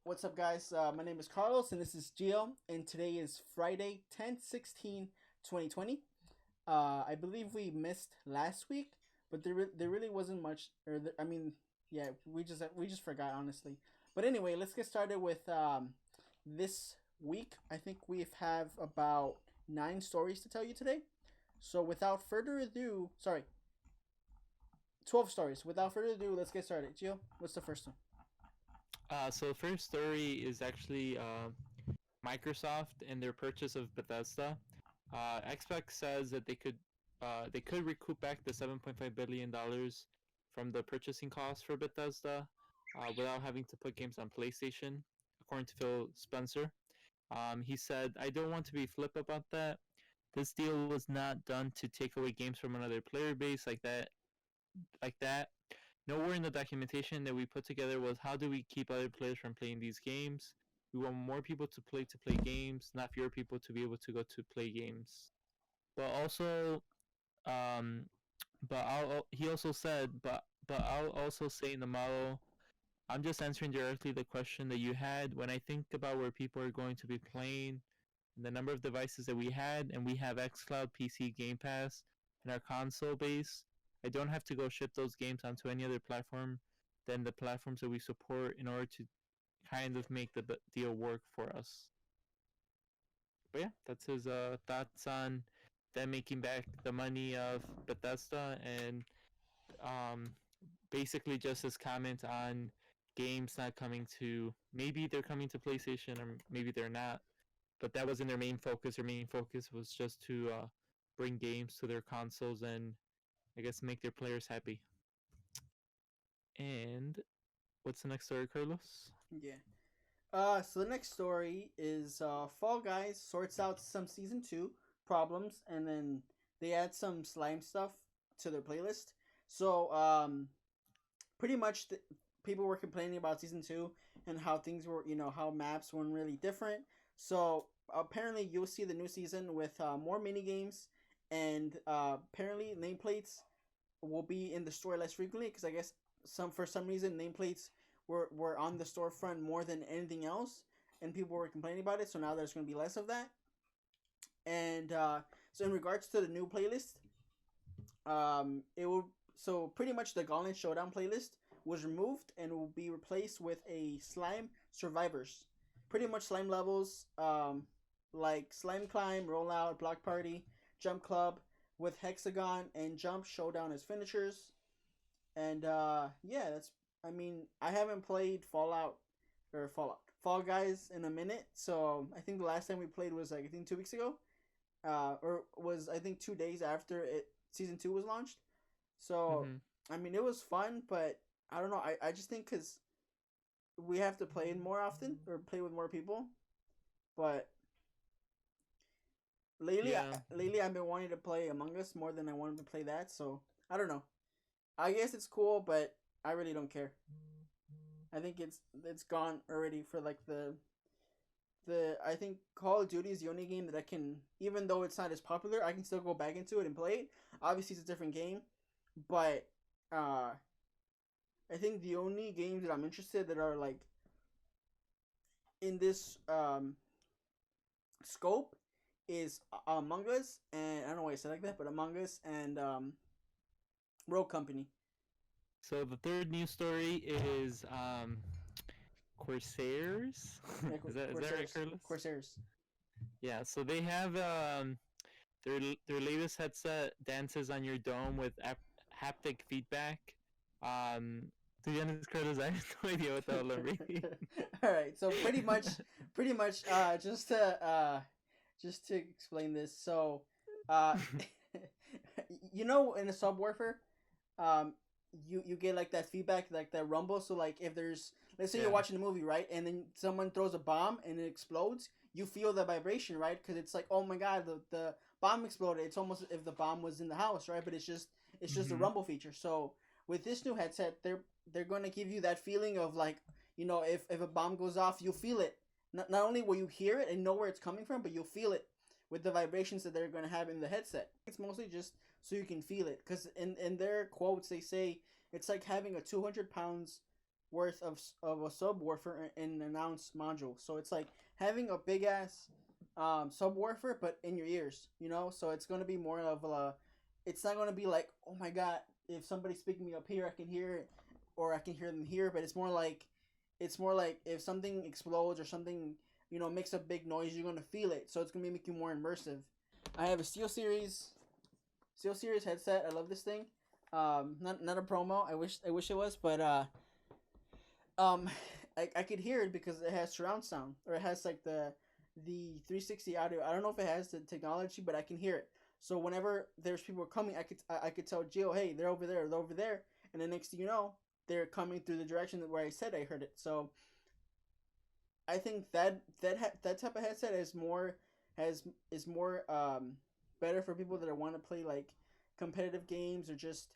What's up, guys? My name is Carlos, and this is Gio, and today is Friday, 10/16/2020. I believe we missed last week, but there really wasn't much. Yeah, we just forgot, honestly. But anyway, let's get started with this week. I think we have about 9 stories to tell you today. So without further ado, sorry, 12 stories. Without further ado, let's get started. Gio, what's the first one? So the first story is actually Microsoft and their purchase of Bethesda. Xbox says that they could recoup back the $7.5 billion from the purchasing cost for Bethesda without having to put games on PlayStation, according to Phil Spencer. He said, "I don't want to be flip about that. This deal was not done to take away games from another player base like that. Nowhere in the documentation that we put together was how do we keep other players from playing these games. We want more people to play games, not fewer people to be able to go to play games." But also, um, he also said, but I'll also say in the model, I'm just answering directly the question that you had. When I think about where people are going to be playing, the number of devices that we had, and we have xCloud, PC, Game Pass, and our console base, I don't have to go ship those games onto any other platform than the platforms that we support in order to kind of make the deal work for us. But yeah, that's his thoughts on them making back the money of Bethesda, and um, basically just his comment on games not coming to, maybe they're coming to PlayStation or maybe they're not, but that wasn't their main focus. Their main focus was just to bring games to their consoles and I guess make their players happy. And what's the next story, Carlos? Yeah. So the next story is Fall Guys sorts out some season 2 problems, and then they add some slime stuff to their playlist. So pretty much people were complaining about season 2 and how things were, how maps weren't really different. So apparently you'll see the new season with more mini games, and apparently nameplates will be in the store less frequently because I guess for some reason nameplates were on the storefront more than anything else, and people were complaining about it. So now there's going to be less of that. And so in regards to the new playlist, it will so pretty much the Gauntlet Showdown playlist was removed and will be replaced with a Slime Survivors. Pretty much slime levels, like Slime Climb, Rollout, Block Party, Jump Club, with Hexagon and Jump Showdown as finishers. And yeah, that's. I mean, I haven't played Fall Guys in a minute. So I think the last time we played was like I think 2 weeks ago, or was I think 2 days after season 2 was launched. So Mm-hmm. I mean, it was fun, but I don't know. I just think because we have to play it more often or play with more people. But lately, Yeah. lately I've been wanting to play Among Us more than I wanted to play that. So I don't know. I guess it's cool, but I really don't care. I think it's gone already for like the I think Call of Duty is the only game that I can, even though it's not as popular, I can still go back into it and play it. Obviously, it's a different game, but I think the only games that I'm interested that are like in this scope is Among Us, and I don't know why I said like that, but Among Us and Rogue Company. So the third news story is Corsairs. Yeah, is that right, Corsairs. Carlos? Corsairs. Yeah. So they have their latest headset dances on your dome with haptic feedback. Um, to be honest, Carlos, I have no idea what the hell I'm reading. All right, so pretty much, just to explain this. So, uh, in a subwoofer, um, you get like that feedback, like that rumble. So like if there's, let's say you're Yeah. watching a movie, right, and then someone throws a bomb and it explodes, you feel the vibration, right? Because it's like, oh my god, the bomb exploded. It's almost as if the bomb was in the house, right? But it's just a Mm-hmm. rumble feature. So with this new headset, they're going to give you that feeling of like, if a bomb goes off, you feel it. Not only will you hear it and know where it's coming from, but you'll feel it with the vibrations that they're going to have in the headset. It's mostly just so you can feel it, because in their quotes they say it's like having a 200 pounds worth of a subwoofer in an announced module. So it's like having a big ass subwoofer, but in your ears. You know, so it's gonna be more of a. It's not gonna be like, oh my god, if somebody's speaking me up here, I can hear it, or I can hear them here. But it's more like if something explodes or something, you know, makes a big noise, you're gonna feel it. So it's gonna make you more immersive. I have a Steel Series headset. I love this thing. Not a promo. I wish it was, but um, I could hear it because it has surround sound, or it has like the 360 audio. I don't know if it has the technology, but I can hear it. So whenever there's people coming, I could tell Gio, hey, they're over there, they're over there, and the next thing you know, they're coming through the direction where I said I heard it. So I think that type of headset has is more better for people that want to play like competitive games or just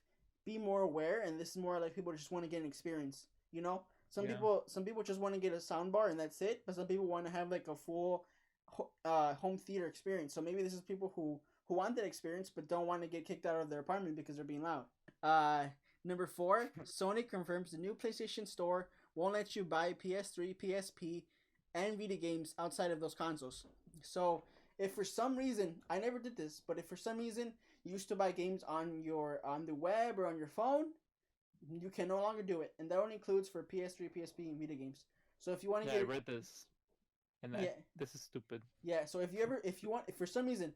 be more aware. And this is more like people just want to get an experience. You know, Yeah. some people just want to get a sound bar and that's it, but some people want to have like a full home theater experience. So maybe this is people who want that experience but don't want to get kicked out of their apartment because they're being loud. Uh, Number four, Sony confirms the new PlayStation Store won't let you buy PS3, PSP, and Vita games outside of those consoles. So if for some reason I never did this, but if for some reason you used to buy games on the web or on your phone, you can no longer do it, and that only includes for PS3, PSP, and Vita games. So if you want to Yeah, I get read this, and yeah, this is stupid. yeah. So if you want, if for some reason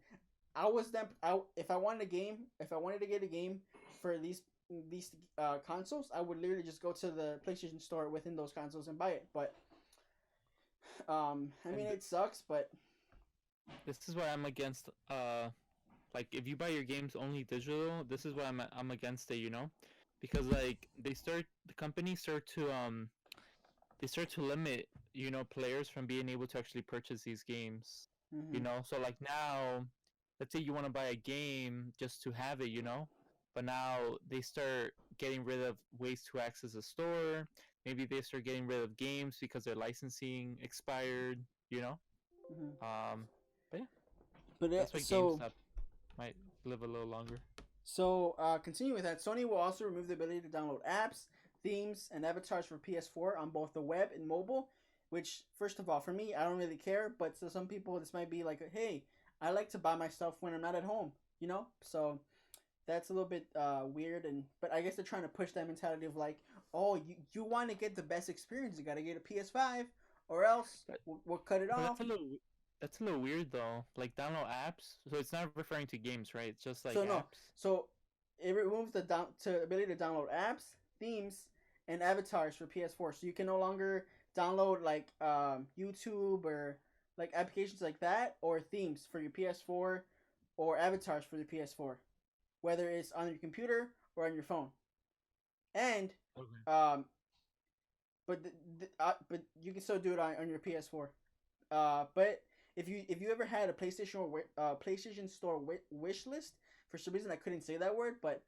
I was them, if I wanted a game, if I wanted to get a game for these consoles, I would literally just go to the PlayStation Store within those consoles and buy it. But I mean, And it sucks, but this is why I'm against. Like if you buy your games only digital, this is why I'm against it. You know, because like the companies start to limit, you know, players from being able to actually purchase these games. You mm-hmm, know, so like now, let's say you want to buy a game just to have it, you know, but now they start getting rid of ways to access a store. Maybe they start getting rid of games because their licensing expired, you know. mm-hmm. Um, but yeah, But that's why GameStop might live a little longer. continue with that. Sony will also remove the ability to download apps, themes, and avatars for PS4 on both the web and mobile. Which, first of all, for me, I don't really care. But to some people, this might be like, hey, I like to buy my stuff when I'm not at home. You know, so that's a little bit weird. And but I guess they're trying to push that mentality of like, oh, you want to get the best experience, you got to get a PS5, or else But we'll cut it but off. that's a little weird though. Like download apps, so it's not referring to games, right? It's just like So no, apps. so it removes the ability to download apps, themes, and avatars for PS4. So you can no longer download like YouTube or like applications like that or themes for your PS4 or avatars for the PS4, whether it's on your computer or on your phone. And Okay. um, but you can still do it on your PS4. But if you ever had a PlayStation Store wish list, for some reason I couldn't say that word, but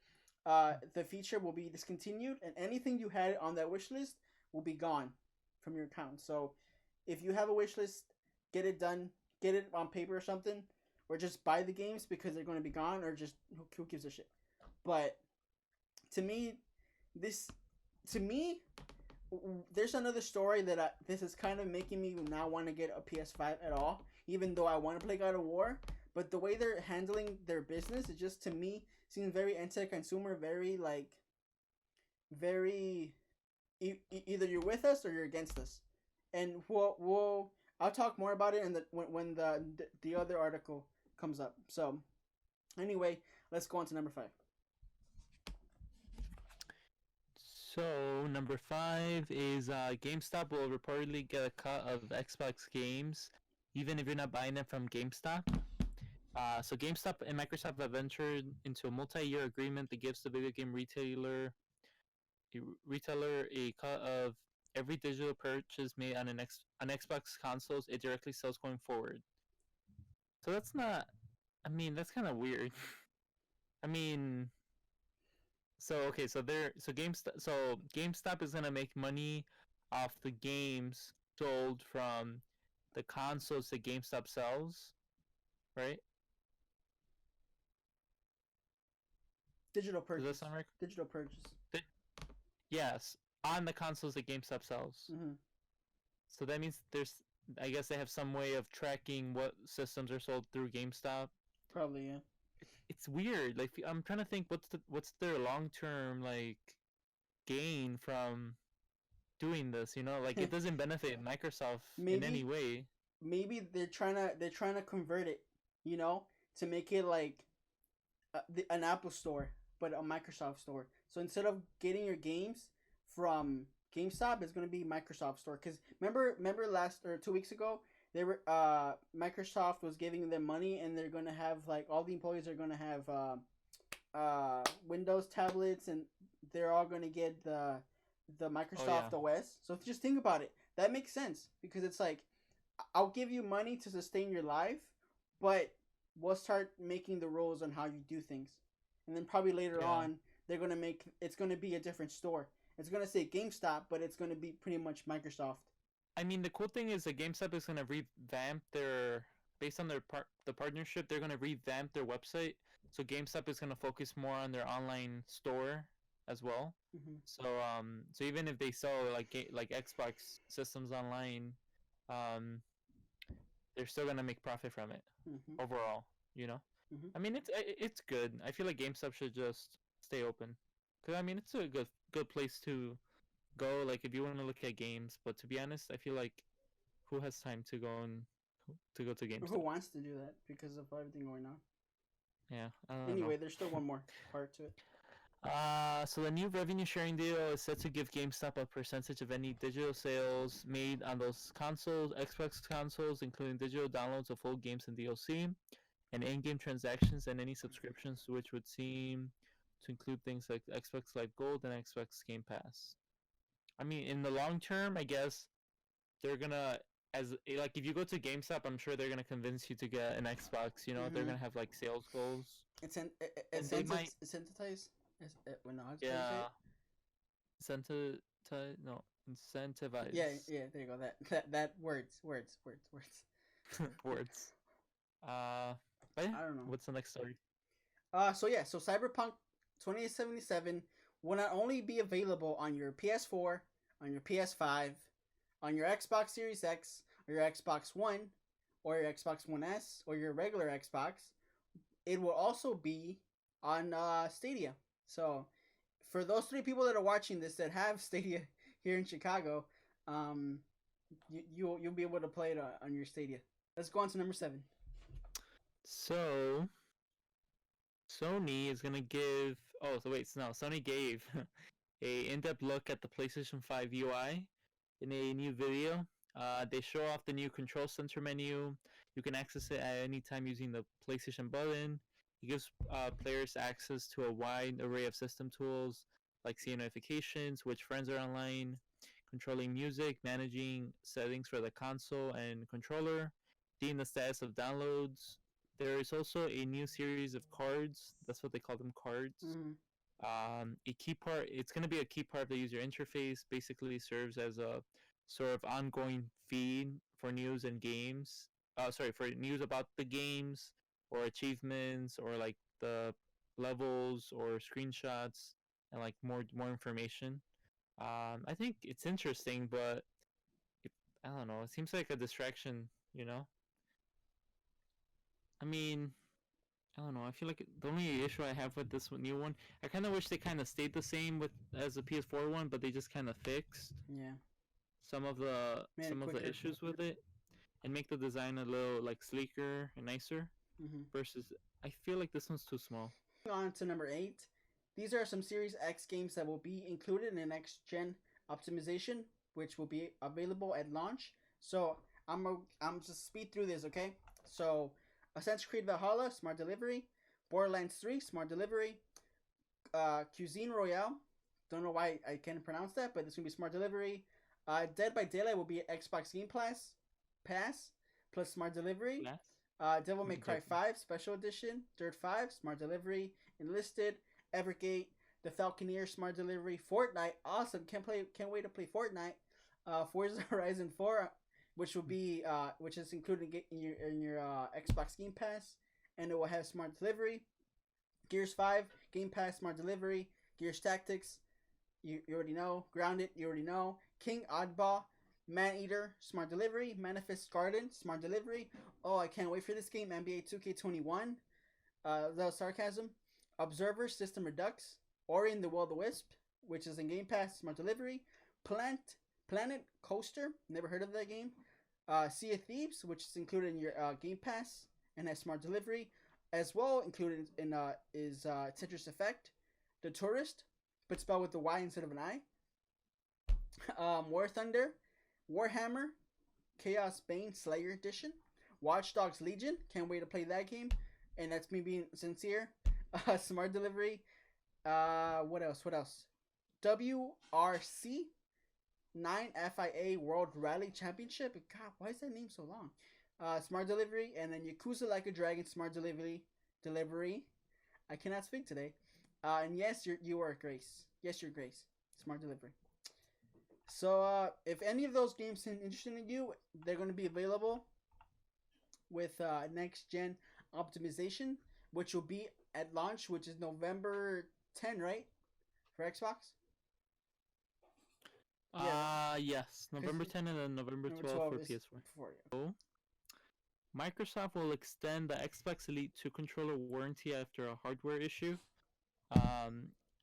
the feature will be discontinued, and anything you had on that wish list will be gone from your account. So if you have a wish list, get it done, get it on paper or something, or just buy the games because they're going to be gone, or just who gives a shit. But to me, this to me there's another story that this is kind of making me not want to get a PS5 at all, even though I want to play God of War. But the way they're handling their business, it just to me seems very anti-consumer, very like, very either you're with us or you're against us. And I'll talk more about it in when the other article comes up. So anyway, let's go on to number five. So number five is GameStop will reportedly get a cut of Xbox games, even if you're not buying them from GameStop. So GameStop and Microsoft have entered into a multi-year agreement that gives the video game retailer a cut of every digital purchase made on on Xbox consoles it directly sells going forward. So that's not. I mean, that's kind of weird. I mean, so okay, GameStop is gonna make money off the games sold from the consoles that GameStop sells, right? Digital Does that purchase. sound right? Digital purchase. Th- yes. on the consoles that GameStop sells. Mm-hmm. So that means there's, I guess they have some way of tracking what systems are sold through GameStop. Probably, yeah. It's weird. Like I'm trying to think what's their long term like gain from doing this. You know, like it doesn't benefit Microsoft in any maybe way. maybe they're trying to convert it, you know, to make it like an Apple store, but a Microsoft store. So instead of getting your games from GameStop, it's gonna be Microsoft store. Cause remember last or 2 weeks ago, they were Microsoft was giving them money, and they're gonna have like all the employees are gonna have Windows tablets, and they're all gonna get the Oh yeah, Microsoft OS. So just think about it. That makes sense because it's like I'll give you money to sustain your life, but we'll start making the rules on how you do things. And then probably later yeah. on, they're gonna make it's gonna be a different store. It's gonna say GameStop, but it's gonna be pretty much Microsoft. I mean, the cool thing is that GameStop is gonna revamp their based on the partnership. They're gonna revamp their website. So GameStop is gonna focus more on their online store as well. Mm-hmm. So even if they sell like Xbox systems online, um, they're still gonna make profit from it Mm-hmm. overall. You know, Mm-hmm. I mean it's good. I feel like GameStop should just stay open, cause I mean it's a good place to go. Like if you want to look at games, but to be honest, I feel like who has time to go to Who GameStop? wants to do that because of everything going on? Yeah, I don't know. Anyway, there's still one more part to it. So the new revenue sharing deal is set to give GameStop a percentage of any digital sales made on those consoles, Xbox consoles, including digital downloads of full games and DLC, and in-game transactions and any subscriptions, which would seem to include things like Xbox Live Gold and Xbox Game Pass. I mean, in the long term, I guess they're gonna like if you go to GameStop, I'm sure they're gonna convince you to get an Xbox. You know, they're Mm-hmm. gonna have like sales goals, It's and they might, sensitized. Well, no, how do you say yeah, it? incentivize, no, Yeah, incentivize yeah. There you go. That words. words. Uh, but yeah, I don't know. what's the next story? So Cyberpunk 2077 will not only be available on your PS4, on your PS5, on your Xbox Series X, or your Xbox One, or your Xbox One S, or your regular Xbox. It will also be on Stadia. So, for those three people that are watching this that have Stadia here in Chicago, um, you'll be able to play it on your Stadia. Let's go on to number 7. So Sony is gonna give. Oh, so wait, no, Sony gave a in-depth look at the PlayStation 5 UI in a new video. They show off the new control center menu. You can access it at any time using the PlayStation button. It gives players access to a wide array of system tools like seeing notifications, which friends are online, controlling music, managing settings for the console and controller, seeing the status of downloads. There is also a new series of cards. That's what they call them, cards. Mm-hmm. A key part, it's going to be a key part of the user interface. Basically serves as a sort of ongoing feed for news and games. For news about the games or achievements or like the levels or screenshots and like more information. I think it's interesting, but it, I don't know. It seems like a distraction, you know. I mean, I don't know. I feel like the only issue I have with this new one, I kind of wish they kind of stayed the same with as the PS4 one, but they just kind of fixed Yeah, made it some of the quicker. issues with it and make the design a little like sleeker and nicer. Mm-hmm. Versus, I feel like this one's too small. On to number 8. These are some Series X games that will be included in the next gen optimization, which will be available at launch. So I'm just speed through this, okay? So Assassin's Creed Valhalla Smart Delivery, Borderlands 3 Smart Delivery, Cuisine Royale. Don't know why I can't pronounce that, but it's gonna be Smart Delivery. Dead by Daylight will be Xbox Game Pass plus Smart Delivery. Last? Devil May Cry 5 Special Edition, Dirt 5 Smart Delivery, Enlisted, Evergate, The Falconeer Smart Delivery, Fortnite, awesome, can't wait to play Fortnite. Forza Horizon 4, which is included in your Xbox Game Pass, and it will have Smart Delivery. Gears 5 Game Pass Smart Delivery, Gears Tactics, you already know. Grounded, you already know. King Oddball, Man Eater, Smart Delivery. Manifest Garden, Smart Delivery. Oh, I can't wait for this game. NBA 2K21. That was sarcasm. Observer, System Redux. Ori and the Will of the Wisp, which is in Game Pass, Smart Delivery. Planet Coaster, never heard of that game. Sea of Thieves, which is included in your Game Pass and has Smart Delivery. As well included in is Tetris Effect, The Tourist, but spelled with the Y instead of an I. War Thunder, Warhammer, Chaos Bane Slayer Edition, Watch Dogs Legion. Can't wait to play that game, and that's me being sincere. Smart Delivery. What else? What else? WRC 9 FIA World Rally Championship. God, why is that name so long? Smart Delivery, and then Yakuza Like a Dragon Smart Delivery. I cannot speak today. And yes, you are Grace. Yes, you're Grace. Smart Delivery. So if any of those games seem interesting to you, they're going to be available with next gen optimization, which will be at launch, which is November 10, right, for Xbox. Yes, November 10 and then November 12 for PS4. So, Microsoft will extend the Xbox Elite 2 controller warranty after a hardware issue.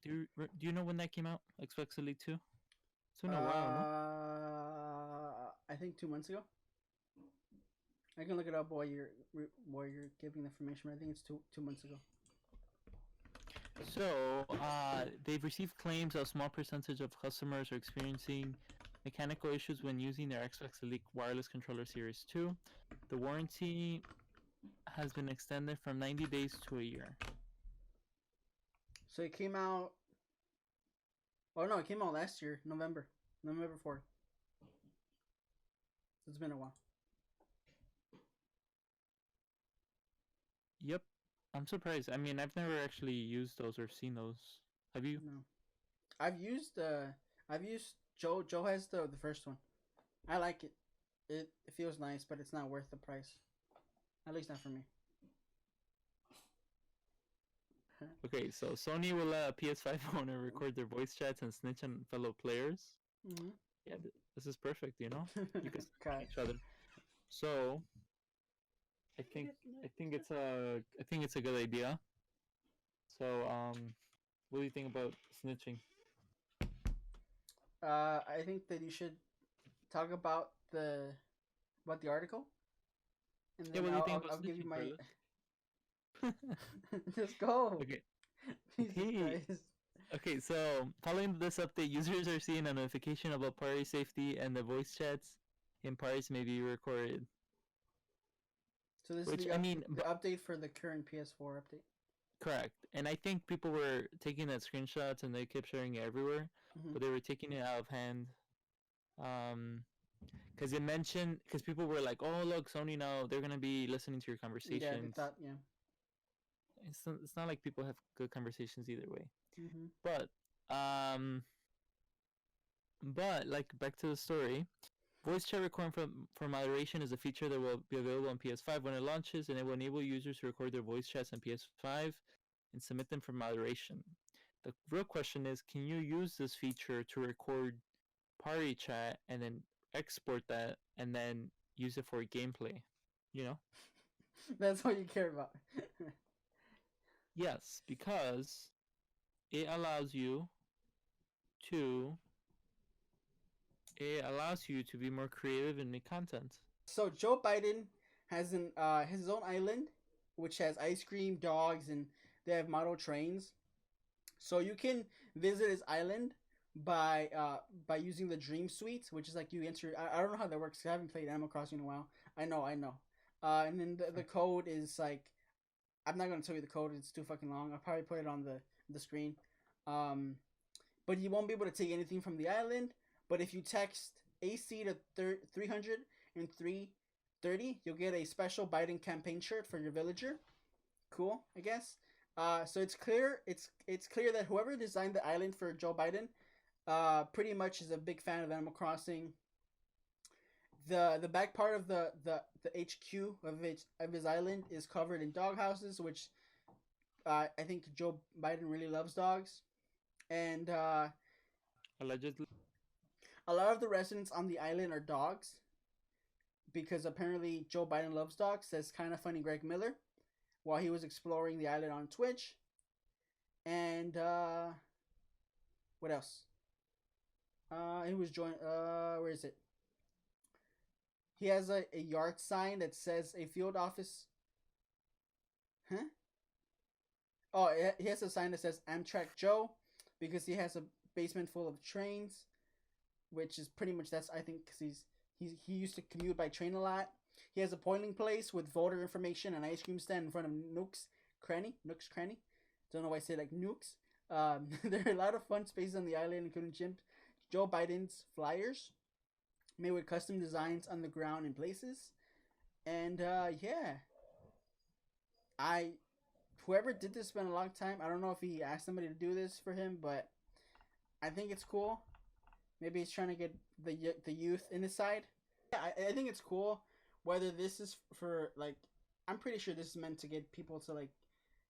Do you know when that came out? Xbox Elite 2? It's been a while, no? I think 2 months ago. I can look it up while you're giving the information. I think it's two months ago. So, they've received claims that a small percentage of customers are experiencing mechanical issues when using their Xbox Elite Wireless Controller Series 2. The warranty has been extended from 90 days to a year. So it came out... Oh no, it came out last year, November 4th. It's been a while. Yep. I'm surprised. I mean, I've never actually used those or seen those. Have you? No. I've used Joe has the first one. I like it. It feels nice, but it's not worth the price. At least not for me. Okay, so Sony will let a PS5 owner record their voice chats and snitch on fellow players. Mm-hmm. Yeah, this is perfect, you know? You can okay. each other. So, I think it's a good idea. So, what do you think about snitching? I think that you should talk about the article, and then I'll give you my. Just go. Okay. Okay, so following this update, users are seeing a notification about party safety and the voice chats in parties may be recorded. So this is the update for the current PS4 update. Correct. And I think people were taking that screenshots and they kept sharing it everywhere, but they were taking it out of hand. Because it mentioned, because people were like, oh, look, Sony now, they're going to be listening to your conversations. Yeah, they thought, yeah. It's not like people have good conversations either way. Mm-hmm. But like back to the story, voice chat recording for moderation is a feature that will be available on PS5 when it launches, and it will enable users to record their voice chats on PS5 and submit them for moderation. The real question is, can you use this feature to record party chat and then export that and then use it for gameplay? You know? That's what you care about. Yes, because it allows you to be more creative and make content. So Joe Biden has his own island, which has ice cream, dogs, and they have model trains. So you can visit his island by using the Dream Suite, which is like you enter. I don't know how that works. I haven't played Animal Crossing in a while. I know. And then the code is like, I'm not gonna tell you the code. It's too fucking long. I'll probably put it on the screen. But you won't be able to take anything from the island. But if you text AC to 300 and 330, you'll get a special Biden campaign shirt for your villager. Cool, I guess. So it's clear that whoever designed the island for Joe Biden, pretty much is a big fan of Animal Crossing. The back part of the HQ of his island is covered in dog houses, which I think Joe Biden really loves dogs, and allegedly. A lot of the residents on the island are dogs because apparently Joe Biden loves dogs. Says kind of funny Greg Miller while he was exploring the island on Twitch. And what else? He was joined. Where is it? He has a yard sign that says a field office. Huh? Oh, he has a sign that says Amtrak Joe because he has a basement full of trains, which is pretty much that's I think because he used to commute by train a lot. He has a polling place with voter information and ice cream stand in front of Nook's Cranny. Nook's Cranny. Don't know why I say like Nooks. There are a lot of fun spaces on the island, including Joe Biden's flyers made with custom designs on the ground in places. And yeah, I whoever did this spent a long time. I don't know if he asked somebody to do this for him, but I think it's cool. Maybe he's trying to get the youth in his side. Yeah, I think it's cool. Whether this is for like, I'm pretty sure this is meant to get people to like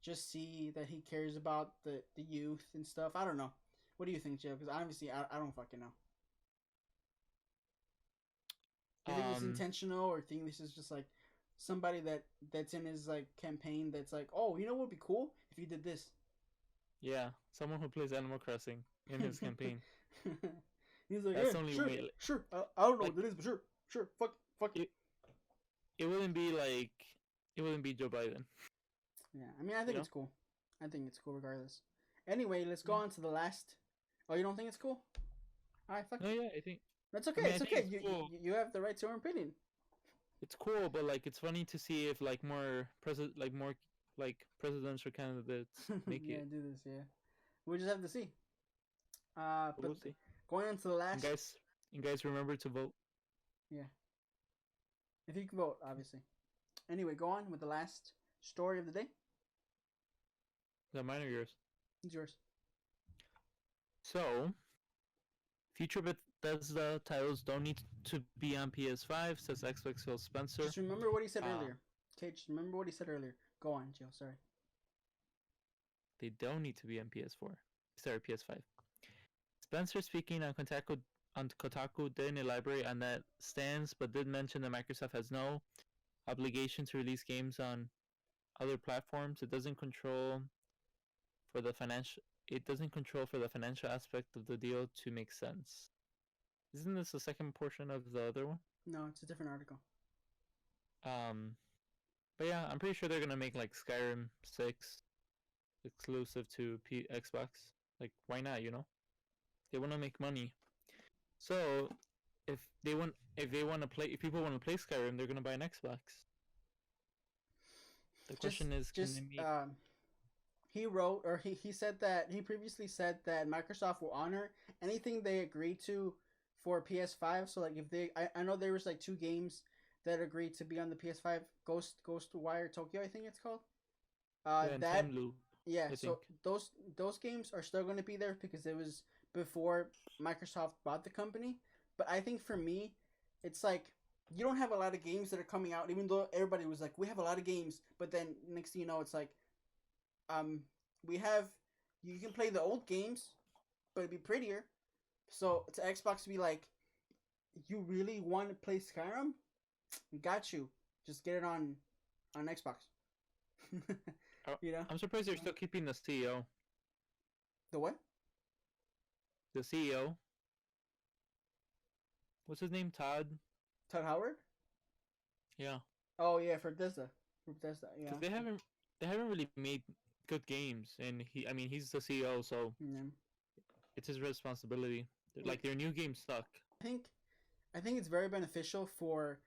just see that he cares about the youth and stuff. I don't know. What do you think, Joe? Because obviously I don't fucking know. Do you think it's intentional, or think this is just like somebody that's in his like campaign that's like, oh, you know what would be cool if you did this? Yeah, someone who plays Animal Crossing in his campaign. He's like, That's yeah, the only sure, way. sure. I don't know Like, what it is, but sure, fuck. it wouldn't be like it wouldn't be Joe Biden. Yeah, I mean, I think it's cool. I think it's cool regardless. Anyway, let's go on to the last. Oh, you don't think it's cool? All right, fuck. No, yeah, I think that's okay. I mean, it's I think okay. it's cool. You have the right to your opinion. It's cool, but like it's funny to see if like more presidential candidates make Yeah, it. do this. Yeah, we'll just have to see. But We'll see. going on to the last. And guys, remember to vote. Yeah, if you can vote, obviously. Anyway, go on with the last story of the day. Is that mine or yours? It's yours. So, future Bethesda titles don't need to be on PS5, says Xbox Phil Spencer. Just remember what he said earlier. Okay, just remember what he said earlier. Go on, Joe. Sorry. They don't need to be on PS4. Sorry, PS5. Spencer speaking on Kotaku didn't elaborate on that stance, but did mention that Microsoft has no obligation to release games on other platforms. It doesn't control for the financial aspect of the deal to make sense. Isn't this the second portion of the other one? No, it's a different article. But yeah, I'm pretty sure they're gonna make like Skyrim 6 exclusive to Xbox. Like, why not? You know, they want to make money. So if people want to play Skyrim, they're gonna buy an Xbox. The question is, he wrote, or he said that he previously said that Microsoft will honor anything they agree to for PS5. So like if I know there was like 2 games that agreed to be on the PS5, Ghostwire Tokyo, I think it's called. Time Loop. Yeah, so those games are still going to be there because it was before Microsoft bought the company. But I think for me, it's like you don't have a lot of games that are coming out, even though everybody was like, we have a lot of games. But then next thing you know, it's like, you can play the old games, but it'd be prettier. So to Xbox to be like, you really want to play Skyrim? Got you. Just get it on Xbox. You know? I'm surprised they're still keeping the CEO. The what? The CEO. What's his name? Todd Howard? Yeah. Oh yeah, for Bethesda. Yeah. They haven't really made good games, and he's the CEO, so it's his responsibility. Like their new game suck. I think it's very beneficial for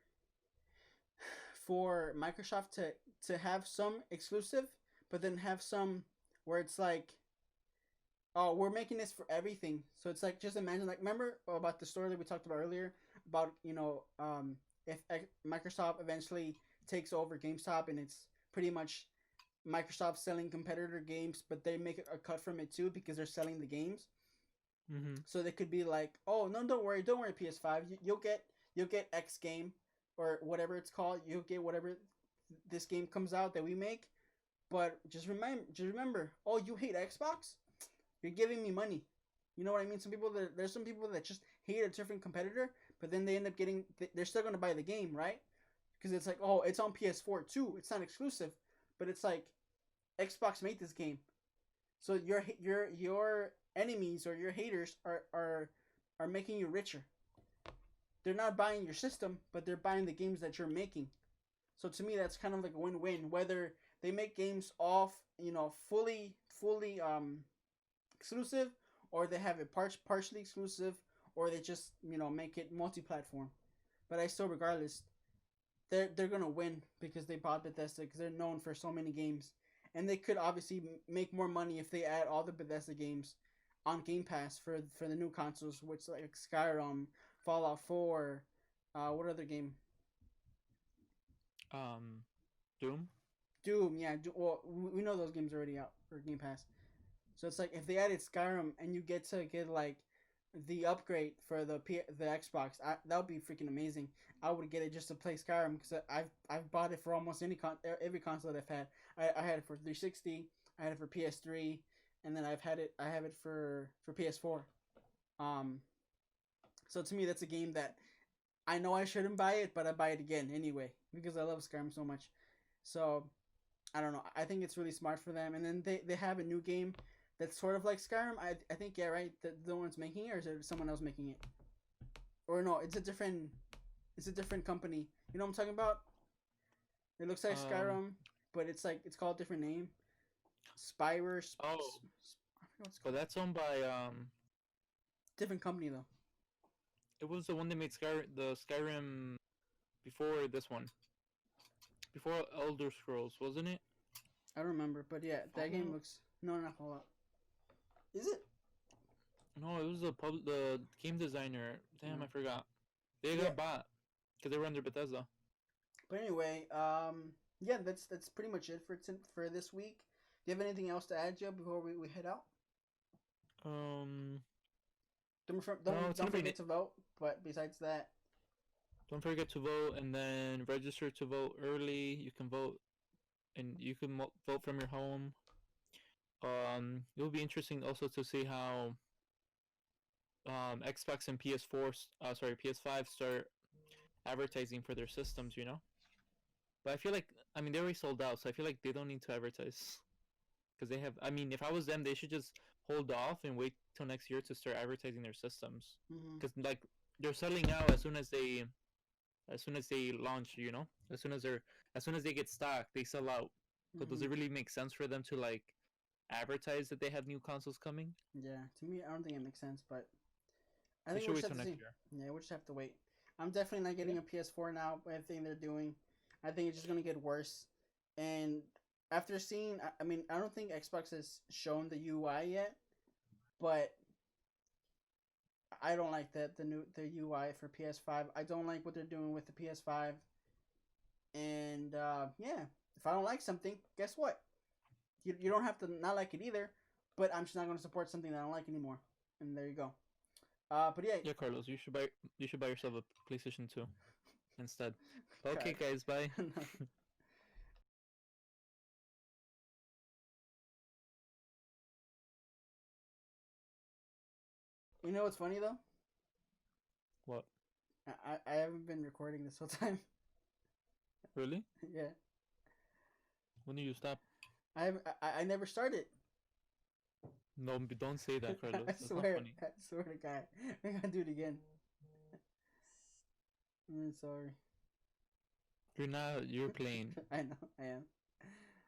Microsoft to have some exclusive, but then have some where it's like, oh, we're making this for everything. So it's like, just imagine, like, remember about the story that we talked about earlier about, if Microsoft eventually takes over GameStop and it's pretty much Microsoft selling competitor games, but they make a cut from it too because they're selling the games. Mm-hmm. So they could be like, oh no, don't worry, PS5, you'll get X game or whatever it's called. You'll get whatever this game comes out that we make. But just remember, oh, you hate Xbox? You're giving me money. You know what I mean? There's some people that just hate a different competitor, but then they end up getting they're still gonna buy the game, right? Because it's like, oh, it's on PS4 too. It's not exclusive, but it's like Xbox made this game, so your enemies or your haters are making you richer. They're not buying your system, but they're buying the games that you're making. So to me, that's kind of like a win-win. Whether they make games off, fully exclusive, or they have it partially exclusive, or they just make it multi-platform. But I still, regardless, they're gonna win because they bought Bethesda because they're known for so many games, and they could obviously make more money if they add all the Bethesda games on Game Pass for the new consoles, which like Skyrim, Fallout 4, what other game? Doom. Doom, yeah. Well, we know those games are already out for Game Pass. So it's like if they added Skyrim and you get to get like the upgrade for the Xbox, that would be freaking amazing. I would get it just to play Skyrim because I've bought it for almost every console that I've had. I had it for 360, I had it for PS3, and then I have it for PS4. Um, so to me, that's a game that I know I shouldn't buy it, but I buy it again anyway because I love Skyrim so much. So I don't know. I think it's really smart for them. And then they have a new game that's sort of like Skyrim. I think, yeah, right. The one's making it, or is it someone else making it? Or no, it's a different company. You know what I'm talking about? It looks like Um. Skyrim, but it's called a different name. Spire. Oh, I forget what it's but called. that's owned by Different company though. It was the one that made the Skyrim before this one, before Elder Scrolls, wasn't it? I don't remember, but yeah, that game Fallout? looks no, not Fallout. Is it? No, it was the game designer. Damn, I No. forgot. They Yeah, got bought because they were under Bethesda. but anyway, yeah, that's pretty much it for this week. Do you have anything else to add, Joe, before we head out? Um, Don't no, it's don't gonna be. forget to vote. But besides that, Don't forget to vote and then register to vote early. You can vote and you can vote from your home. It will be interesting also to see how Xbox and PS5 start advertising for their systems. But I feel like they already sold out, so I feel like they don't need to advertise because they have. I mean, if I was them, they should just hold off and wait till next year to start advertising their systems mm-hmm, because like they're selling out as soon as they launch, as soon as they get stock, they sell out. So does mm-hmm. it really make sense for them to like advertise that they have new consoles coming? Yeah, to me, I don't think it makes sense, but I They think should we'll wait just have till to see. next year. Yeah, we'll just have to wait. I'm definitely not getting Yeah. a PS4 now. With everything they're doing, I think it's just gonna get worse. And after seeing, I mean, I don't think Xbox has shown the UI yet, but I don't like the UI for PS5. I don't like what they're doing with the PS5. And yeah, if I don't like something, guess what? You don't have to not like it either. But I'm just not going to support something that I don't like anymore. And there you go. But yeah, Yeah, Carlos, you should buy yourself a PlayStation 2 instead. But okay, God. guys, bye. You know what's funny though? What? I haven't been recording this whole time. Really? Yeah, When do you stop? I never started. No, don't say that, Carlos. I That's not swear, funny. I swear to God, I gotta do it again. I'm sorry. You're not. You're playing. I know, I am.